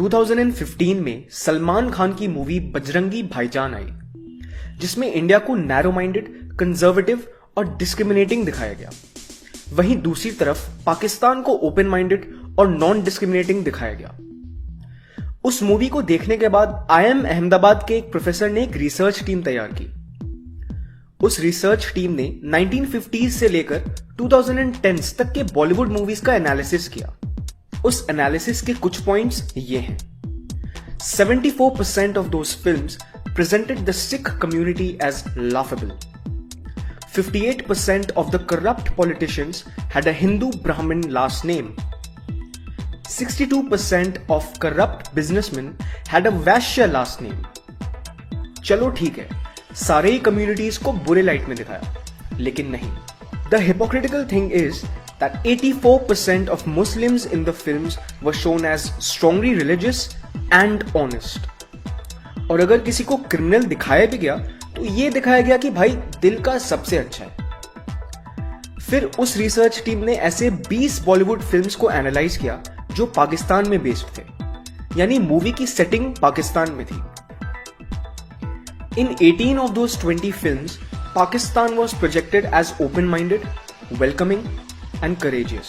2015 में सलमान खान की मूवी बजरंगी भाईजान आई, जिसमें इंडिया को नैरो माइंडेड, कंजर्वेटिव और डिस्क्रिमिनेटिंग दिखाया गया। वहीं दूसरी तरफ पाकिस्तान को ओपन माइंडेड और नॉन डिस्क्रिमिनेटिंग दिखाया गया। उस मूवी को देखने के बाद IIM अहमदाबाद के एक प्रोफेसर ने एक रिसर्च टीम तैयार की। उस रिसर्च टीम ने 1950s से लेकर 2010s तक के बॉलीवुड मूवीज का एनालिसिस किया। उस एनालिसिस के कुछ पॉइंट्स ये हैं। 74% of those films presented the Sikh community as laughable. 58% of the corrupt politicians had a Hindu Brahmin last name. 62% of corrupt businessmen had a Vaishya last name. चलो ठीक है, सारे ही कम्युनिटीज को बुरे लाइट में दिखाया, लेकिन नहीं। The hypocritical thing is that 84% of Muslims in the films were shown as strongly religious and honest. और अगर किसी को क्रिमिनल दिखाया भी गया तो ये दिखाया गया कि भाई दिल का सबसे अच्छा है। फिर उस रिसर्च टीम ने ऐसे 20 बॉलीवुड फिल्म्स को एनालाइज किया जो पाकिस्तान में बेस्ड थे, यानी मूवी की सेटिंग पाकिस्तान में थी। In 18 of those 20 films, Pakistan was projected as open-minded, welcoming and courageous.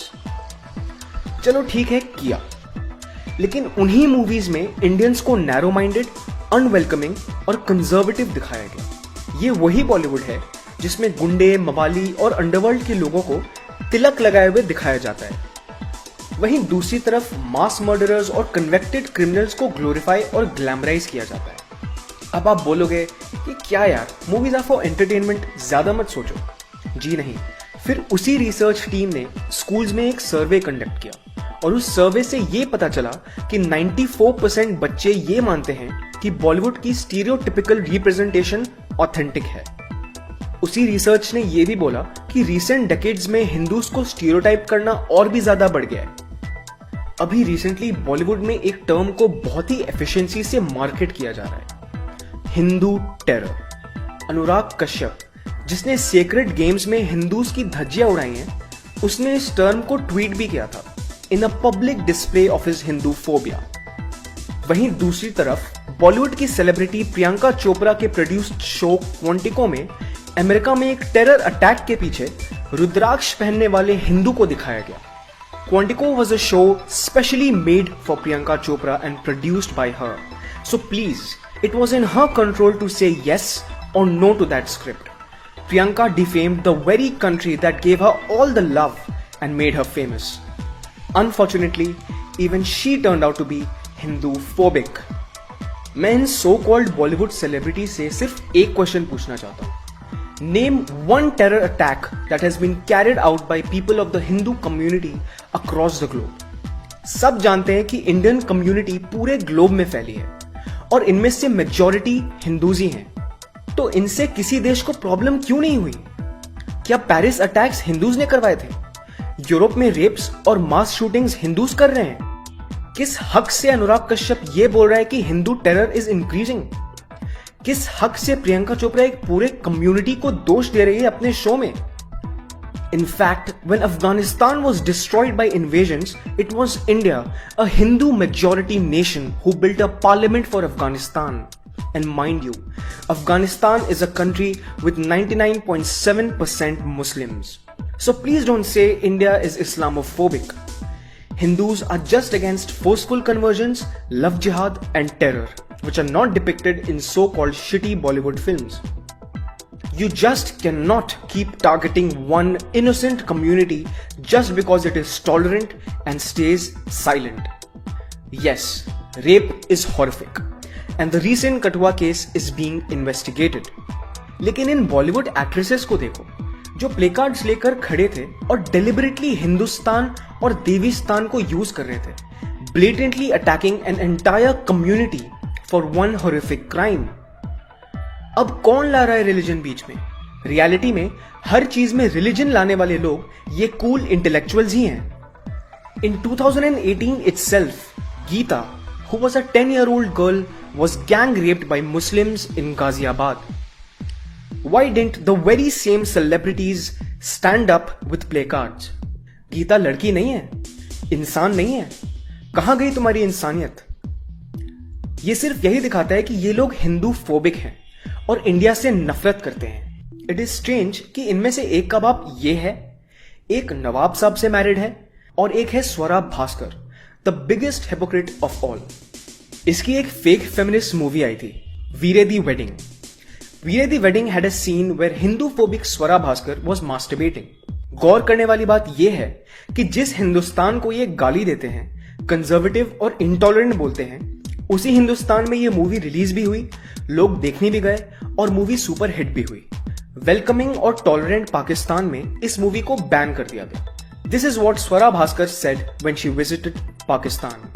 चलो ठीक है, किया। लेकिन उन्हीं मूवीज में इंडियंस को नैरो माइंडेड, अनवेलकमिंग और कंजर्वेटिव दिखाया गया। ये वही बॉलीवुड है जिसमें गुंडे, मवाली और अंडरवर्ल्ड के लोगों को तिलक लगाए हुए दिखाया जाता है। वहीं दूसरी तरफ मास मर्डरर्स और कन्वेक्टेड क्रिमिनल्स को ग्लोरीफाई और ग्लैमराइज किया जाता है। अब आप बोलोगे कि क्या यार, मूवीज आर फॉर एंटरटेनमेंट, ज्यादा मत सोचो। जी नहीं। फिर उसी रिसर्च टीम ने स्कूल्स में एक सर्वे कंडक्ट किया और उस सर्वे से ये पता चला कि 94% बच्चे ये मानते हैं कि बॉलीवुड की स्टीरियोटिपिकल रिप्रेजेंटेशन ऑथेंटिक है। उसी रिसर्च ने ये भी बोला कि रिसेंट डेकेड्स में हिंदूज को स्टीरियोटाइप करना और भी ज्यादा बढ़ गया है। अभी रिसेंटली बॉलीवुड में एक टर्म को बहुत ही एफिशिएंसी से मार्केट किया जा रहा है, हिंदू टेरर। अनुराग कश्यप, जिसने सेक्रेड गेम्स में हिंदूज की धज्जियां उड़ाई हैं, उसने इस टर्म को ट्वीट भी किया था in a public display of his Hindu phobia. वहीं दूसरी तरफ बॉलीवुड की सेलिब्रिटी प्रियंका चोपड़ा के प्रोड्यूस्ड शो क्वांटिको में अमेरिका में एक टेरर अटैक के पीछे रुद्राक्ष पहनने वाले हिंदू को दिखाया गया। Quantico was a show specially made for Priyanka Chopra and produced by her, so please it was in her control to say yes or no to that script. Priyanka defamed the very country that gave her all the love and made her famous. Unfortunately, even she turned out to be Hindu-phobic. मैं इन so-called Bollywood celebrities से सिर्फ एक question पूछना चाहता हूँ। Name one terror attack that has been carried out by people of the Hindu community across the globe. सब जानते हैं कि इंडियन कम्युनिटी पूरे ग्लोब में फैली है और इनमें से मेजॉरिटी हिंदूज ही हैं। तो इनसे किसी देश को प्रॉब्लम क्यों नहीं हुई? क्या पेरिस अटैक्स हिंदूज ने करवाए थे? यूरोप में रेप्स और मास शूटिंग्स हिंदूज कर रहे हैं? किस हक से अनुराग कश्यप ये बोल रहा है कि हिंदू टेरर इज इंक्रीजिंग? किस हक से प्रियंका चोपड़ा एक पूरे कम्युनिटी को दोष दे रही है अपने शो में? In fact, when Afghanistan was destroyed by invasions, it was India, a Hindu majority nation, who built a parliament for Afghanistan. And mind you, Afghanistan is a country with 99.7% Muslims. So please don't say India is Islamophobic. Hindus are just against forceful conversions, love jihad and terror, which are not depicted in so-called shitty Bollywood films. You just cannot keep targeting one innocent community just because it is tolerant and stays silent. Yes, rape is horrific and the recent Kathua case is being investigated. लेकिन इन Bollywood actresses को देखो जो play cards लेकर खड़े थे और deliberately Hindustan और देवीस्तान को यूज कर रहे थे, blatantly attacking an entire community for one horrific crime. अब कौन ला रहा है रिलीजन बीच में? रियलिटी में हर चीज में रिलीजन लाने वाले लोग ये कूल इंटेलेक्चुअल्स ही हैं। In 2018 itself, Geeta, who was a 10-year-old girl, was gang raped by Muslims in Ghaziabad. Why didn't the very same celebrities stand up with placards? Gita लड़की नहीं है, इंसान नहीं है। कहां गई तुम्हारी इंसानियत? ये सिर्फ यही दिखाता है कि ये लोग हिंदू फोबिक हैं और इंडिया से नफरत करते हैं। इट इज स्ट्रेंज कि इनमें से एक का बाप ये है, एक नवाब साहब से मैरिड है और एक है Swara Bhaskar, the biggest hypocrite of all. इसकी एक फेक फेमिनिस्ट मूवी आई थी, वीरे Di wedding. Veere Di wedding had a scene where Hindu phobic Swara Bhaskar was masturbating. गौर करने वाली बात यह है कि जिस हिंदुस्तान को ये गाली देते हैं, कंजर्वेटिव और इंटॉलरेंट बोलते हैं, उसी हिंदुस्तान में ये मूवी रिलीज भी हुई, लोग देखने भी गए और मूवी सुपर हिट भी हुई। वेलकमिंग और टॉलरेंट पाकिस्तान में इस मूवी को बैन कर दिया गया। This is what Swara Bhaskar said when she visited Pakistan.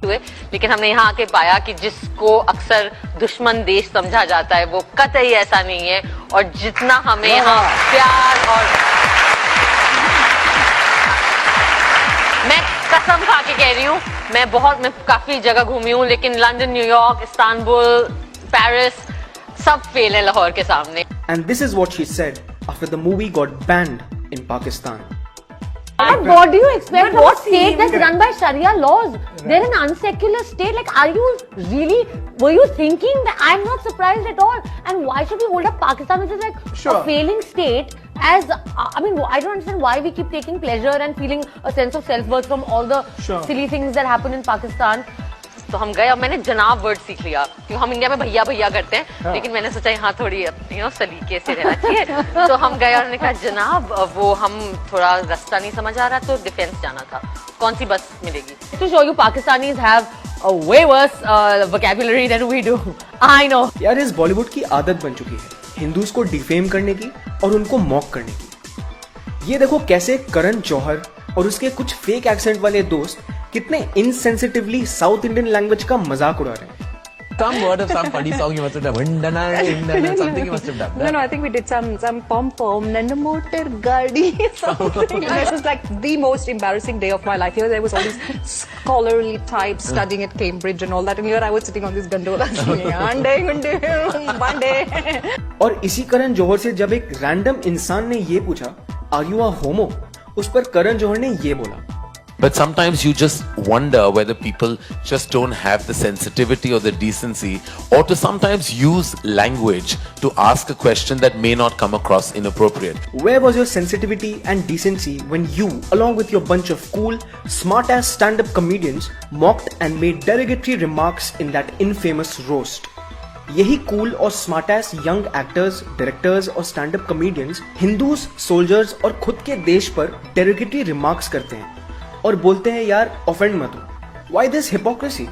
लेकिन हमने यहाँ आके पाया कि जिसको अक्सर दुश्मन देश समझा जाता है वो कतई ऐसा नहीं है, और जितना हमें यहाँ प्यार और मैं कसम खा के कह रही हूँ, मैं काफी जगह घूमी हूँ, लेकिन लंदन, न्यूयॉर्क, इस्तांबुल, पेरिस सब फेल है लाहौर के सामने। And this is what she said after the movie got banned in Pakistan. But what do you expect? What state that's run by Sharia laws? They're an unsecular state. Like, were you thinking that? I'm not surprised at all. And why should we hold up Pakistan, which is like a failing state, as, I mean, I don't understand why we keep taking pleasure and feeling a sense of self-worth from all the silly things that happen in Pakistan. तो हम गए और मैंने जनाब word सीख लिया, क्योंकि हम इंडिया में भैया भैया करते हैं, लेकिन मैंने सोचा यहाँ थोड़ी सलीके से रहना चाहिए। तो हम गए और उन्होंने कहा जनाब वो हम थोड़ा रास्ता नहीं समझ आ रहा, तो डिफेंस जाना था, कौन सी बस मिलेगी। To show you Pakistanis have a way worse vocabulary than we do. I know. यार इस बॉलीवुड की आदत बन चुकी है हिंदूज को डिफेम करने की और उनको मॉक करने की। ये देखो कैसे करण जौहर और उसके कुछ फेक एक्सेंट वाले दोस्त कितने इनसेंसिटिवली साउथ इंडियन लैंग्वेज का मजाक उड़ा रहे हैं। Some word of some funny song you must have done. Vindana, something you must have done. No, I think we did some pom-pom, nana motor gadi, something. This was like the most embarrassing day of my life. Here there was all these scholarly types studying at Cambridge and all that, and here I was sitting on these gondolas singing, Ande. और इसी करण जौहर से जब एक random इंसान ने ये पूछा, are you अ होमो, उस पर करण जौहर ने ये बोला। But sometimes you just wonder whether people just don't have the sensitivity or the decency, or to sometimes use language to ask a question that may not come across inappropriate. Where was your sensitivity and decency when you, along with your bunch of cool, smart-ass stand-up comedians, mocked and made derogatory remarks in that infamous roast? यही cool और smart-S young actors, directors और stand up comedians Hindus, soldiers और खुद के देश पर derogatory remarks करते हैं और बोलते हैं यार ऑफेंड मत हो। Why this hypocrisy?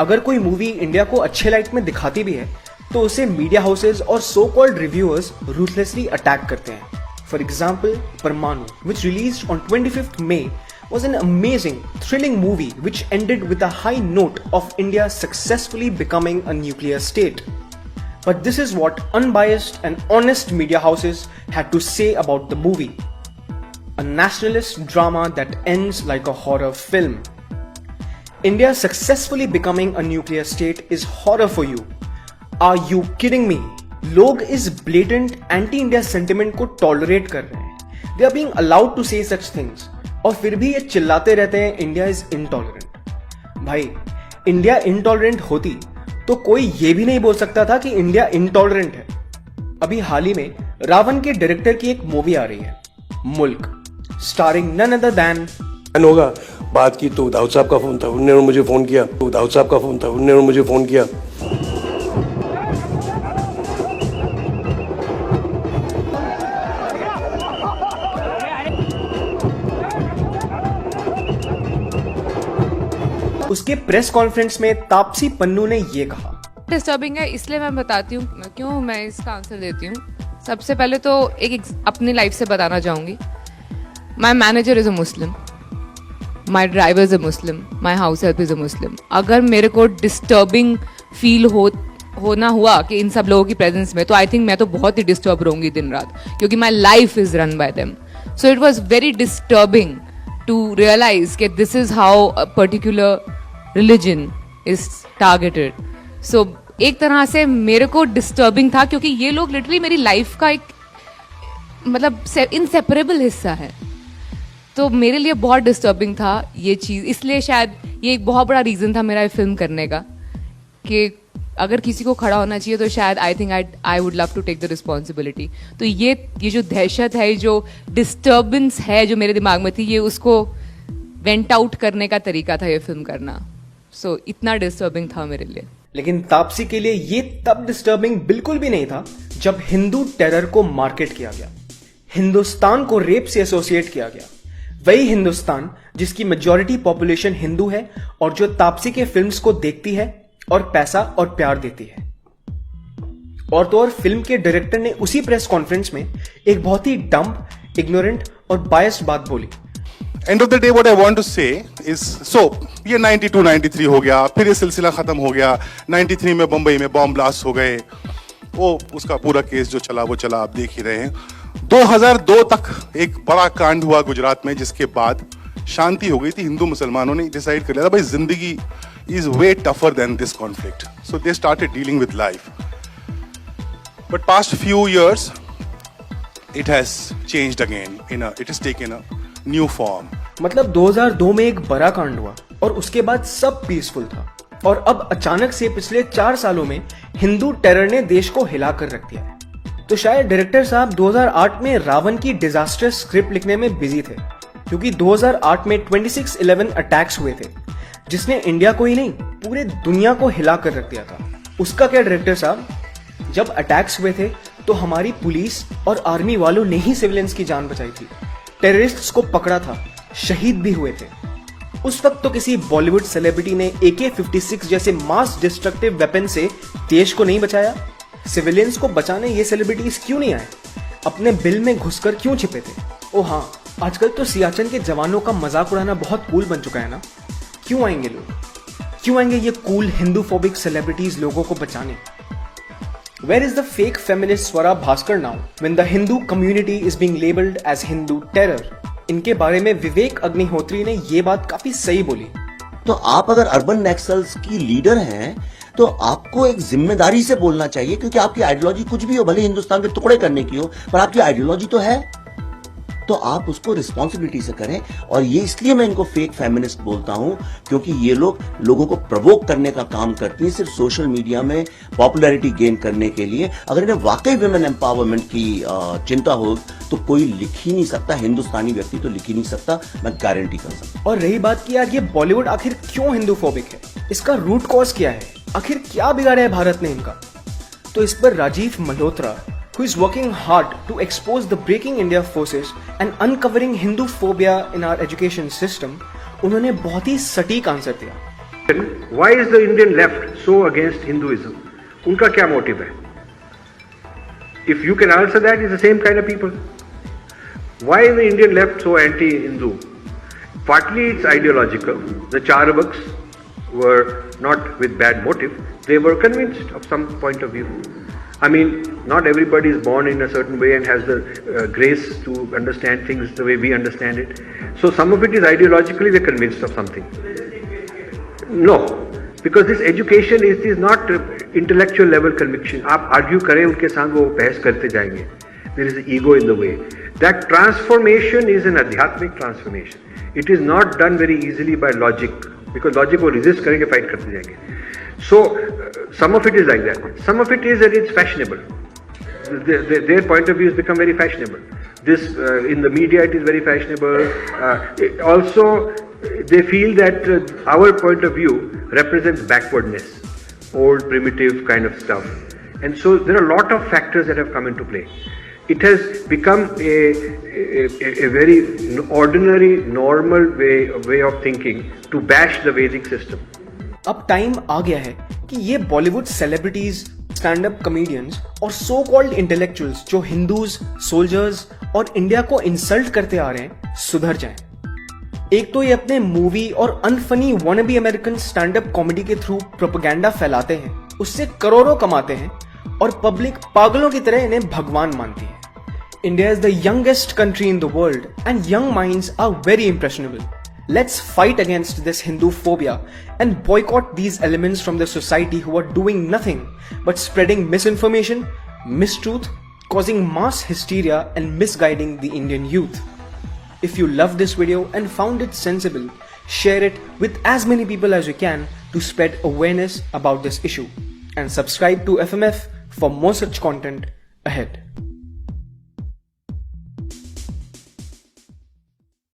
अगर कोई मूवी इंडिया को अच्छे लाइट में दिखाती भी है तो उसे मीडिया हाउसेज और so called reviewers ruthlessly attack करते हैं। For example Parmanu, which released on 25th May, was an amazing, thrilling movie which ended with a high note of India successfully becoming a nuclear state. But this is what unbiased and honest media houses had to say about the movie. A nationalist drama that ends like a horror film. India successfully becoming a nuclear state is horror for you. Are you kidding me? लोग इस blatant anti-India sentiment को tolerate कर रहे हैं. They are being allowed to say such things. और फिर भी ये चिल्लाते रहते हैं इंडिया इज इंटॉलरेंट। भाई इंडिया इंटॉलरेंट होती तो कोई ये भी नहीं बोल सकता था कि इंडिया इंटॉलरेंट है। अभी हाल ही में रावण के डायरेक्टर की एक मूवी आ रही है, मुल्क, स्टारिंग नन अदर दैन। होगा बात की तो दाऊद साहब का फोन था, उन्होंने मुझे फोन किया, तो दाऊद साहब का फोन था, उन्होंने मुझे फोन किया। उसके प्रेस कॉन्फ्रेंस में तापसी पन्नू ने ये कहा, डिस्टर्बिंग है, इसलिए मैं बताती हूँ क्यों मैं इसका आंसर देती हूँ। सबसे पहले तो एक अपनी लाइफ से बताना चाहूंगी। My manager is a Muslim, my driver is a Muslim, my house help is a Muslim. अगर मेरे को डिस्टर्बिंग फील होना हुआ कि इन सब लोगों की प्रेजेंस में, तो आई थिंक मैं तो बहुत ही डिस्टर्ब रहूंगी दिन रात, क्योंकि my life is run by them. So it was very disturbing to realize that this is how a particular religion is targeted. So एक तरह से मेरे को disturbing था, क्योंकि ये लोग literally मेरी life का एक मतलब inseparable हिस्सा है। तो मेरे लिए बहुत disturbing था ये चीज़, इसलिए शायद ये एक बहुत बड़ा reason था मेरा फिल्म करने का, कि अगर किसी को खड़ा होना चाहिए तो शायद I think I would love to take the responsibility. तो ये जो दहशत है, जो डिस्टर्बेंस है जो मेरे दिमाग में थी, ये उसको वेंट आउट करने का तरीका था ये फिल्म करना. सो इतना डिस्टर्बिंग था मेरे लिए. लेकिन तापसी के लिए ये तब डिस्टर्बिंग बिल्कुल भी नहीं था जब हिंदू टेरर को मार्केट किया गया, हिंदुस्तान को रेप से एसोसिएट किया गया. वही हिंदुस्तान जिसकी मेजॉरिटी पॉपुलेशन हिंदू है और जो तापसी के फिल्म्स को देखती है और पैसा और प्यार देती है. और तो और फिल्म के डायरेक्टर ने उसी प्रेस कॉन्फ्रेंस में एक बहुत ही डम्प, इग्नोरेंट और बायस्ड बात बोली. End of the day what I want to say is, so ये 92-93 हो गया, फिर ये सिलसिला खत्म हो गया. 93 में बंबई में बॉम्ब ब्लास्ट हो गए, वो उसका पूरा केस जो चला वो चला, आप देख ही रहे हैं. 2002 तक एक बड़ा कांड हुआ गुजरात में, जिसके बाद शांति हो गई थी. हिंदू मुसलमानों ने डिसाइड कर लिया था भाई जिंदगी is way tougher than this conflict. So they started dealing with life. But past few years, it has changed again. It has taken a new form. मतलब 2002 में एक बड़ा कांड हुआ और उसके बाद सब पीसफुल था. और अब अचानक से पिछले 4 सालों में हिंदू टेरर ने देश को हिला कर रख दिया है. तो शायद डायरेक्टर साहब 2008 में रावण की डिजास्टर स्क्रिप्ट लिखने में बिजी थे, क्योंकि 2008 में 26/11 अटैक्स हुए थे, जिसने इंडिया को ही नहीं पूरे दुनिया को हिला कर रख दिया था. उसका क्या डायरेक्टर साहब, जब अटैक्स हुए थे तो हमारी पुलिस और आर्मी वालों ने ही सिविलियंस की जान बचाई थी, टेररिस्ट्स को पकड़ा था, शहीद भी हुए थे. उस वक्त तो किसी बॉलीवुड सेलिब्रिटी ने AK-56 जैसे मास डिस्ट्रक्टिव वेपन से देश को नहीं बचाया. सिविलियंस को बचाने ये सेलिब्रिटीज क्यों नहीं आए? अपने बिल में घुसकर क्यों छिपे थे? ओ हाँ, आजकल तो सियाचिन के जवानों का मजाक उड़ाना बहुत कूल बन चुका है ना. क्यों आएंगे लोग? क्यों आएंगे ये कूल हिंदूफोबिक सेलिब्रिटीज लोगों को बचाने? Where is the fake feminist Swara Bhaskar now when the Hindu community is being labeled as Hindu terror? इनके बारे में विवेक अग्निहोत्री ने ये बात काफी सही बोली. तो आप अगर अर्बन नक्सल्स की लीडर हैं तो आपको एक जिम्मेदारी से बोलना चाहिए, क्योंकि आपकी आइडियोलॉजी कुछ भी हो, भले हिंदुस्तान के टुकड़े करने की हो, पर आपकी आइडियोलॉजी तो है, तो आप उसको रिस्पॉन्सिबिलिटी से करें. और ये इसलिए मैं इनको फेक फेमिनिस्ट बोलता हूं क्योंकि ये लोग लोगों को प्रवोक करने का काम करती हैं, सिर्फ सोशल मीडिया में पॉपुलैरिटी गेन करने के लिए. अगर इन्हें वाकई वुमेन एम्पावरमेंट की चिंता हो तो कोई लिख ही नहीं सकता, हिंदुस्तानी व्यक्ति तो लिख ही नहीं सकता, मैं गारंटी कर सकता. और रही बात कि यार ये बॉलीवुड आखिर क्यों हिंदूफोबिक है, इसका रूट कॉज क्या है, आखिर क्या बिगाड़ा है भारत ने इनका? तो इस पर Rajiv Malhotra, who is working hard to expose the breaking India forces and uncovering Hinduphobia in our education system, उन्होंने बहुत ही सटीक आंसर दिया. Why is the Indian left so against Hinduism? उनका क्या मोटिव है? If you can answer that, it's the same kind of people. Why is the Indian left so anti-Hindu? Partly it's ideological. The Charavaks were not with bad motive. They were convinced of some point of view. I mean, not everybody is born in a certain way and has the grace to understand things the way we understand it. So some of it is ideologically they're convinced of something. No, because this education is not intellectual level conviction. आप argue करें उनके साथ वो बहस करते जाएंगे. There is ego in the way. That transformation is an adhyatmic transformation. It is not done very easily by logic, because logic को resist करेंगे, fight करते जाएंगे. So some of it is like that. Some of it is that it's fashionable. Their point of view has become very fashionable. This in the media it is very fashionable. Also, they feel that our point of view represents backwardness, old primitive kind of stuff. And so there are a lot of factors that have come into play. It has become a very ordinary, normal way of thinking to bash the Vedic system. अब time आ गया है कि ये Bollywood celebrities, stand up comedians और so called intellectuals जो Hindus, soldiers और India को insult करते आ रहे हैं, सुधर जाएं. एक तो ये अपने मूवी और unfunny wannabe American stand up comedy के थ्रू प्रोपेगेंडा फैलाते हैं, उससे करोड़ों कमाते हैं और पब्लिक पागलों की तरह इन्हें भगवान मानती है. India is the youngest country in the world and young minds are very impressionable. Let's fight against this Hinduphobia and boycott these elements from the society who are doing nothing but spreading misinformation, mistruth, causing mass hysteria and misguiding the Indian youth. If you loved this video and found it sensible, share it with as many people as you can to spread awareness about this issue and subscribe to FMF for more such content ahead.